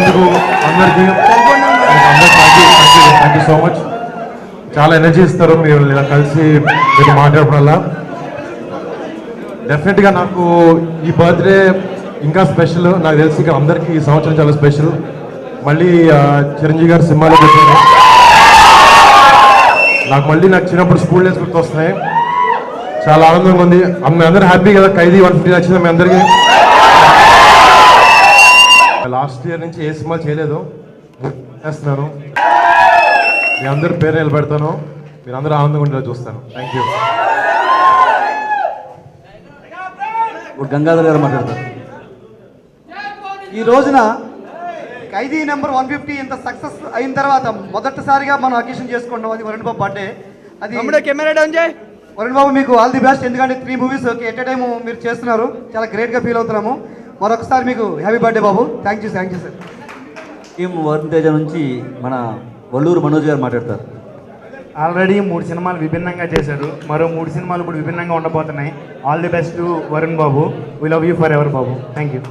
వచ్చినందుకు అందరికీ thank you so much. చాలా ఎనర్జీ ఇస్తారు మీరు ఇలా కలిసి మీరు మాట్లాడడం. డెఫినెట్గా నాకు ఈ బర్త్డే ఇంకా స్పెషల్. నాకు తెలిసి ఇక్కడ అందరికీ ఈ సంవత్సరం చాలా స్పెషల్. మళ్ళీ చిరంజీవి గారి సినిమాలో పెట్టాను. నాకు చిన్నప్పుడు స్కూల్ డేస్ గుర్తొస్తున్నాయి. చాలా ఆనందంగా ఉంది. మీ అందరూ హ్యాపీ కదా? ఖైదీ 150 నచ్చింది మీ అందరికీ? లాస్ట్ ఇయర్ నుంచి ఏ సినిమా చేయలేదు, చేస్తున్నాను. మీ అందరి పేరు నిలబెడతాను. మీరు అందరూ ఆనందంగా ఉండేలా చూస్తాను. Thank you. ఇప్పుడు గంగాధర్ గారు మాట్లాడతారు. ఈ రోజున ఖైదీ నెంబర్ 150 ఇంత సక్సెస్ అయిన తర్వాత మొదటిసారిగా మనం అకేషన్ చేసుకుంటాం. అది వరుణ్ బాబు బర్త్డే. అది కెమెరా డౌన్ చేయి. వరుణ్ బాబు మీకు ఆల్ ది బెస్ట్. ఎందుకంటే 3 మూవీస్ ఎట్ ఏ టైం మీరు చేస్తున్నారు. చాలా గ్రేట్గా ఫీల్ అవుతున్నాము. మరొకసారి మీకు happy birthday Babu. Thank you sir. Team Varun Teja నుంచి మన వల్లూరు మనోజ్ గారు మాట్లాడతారు. ఆల్రెడీ 3 సినిమాలు విభిన్నంగా చేశారు. మరో 3 సినిమాలు ఇప్పుడు విభిన్నంగా ఉండబోతున్నాయి. All the best Varun Babu. We love you for ever Babu. Thank you.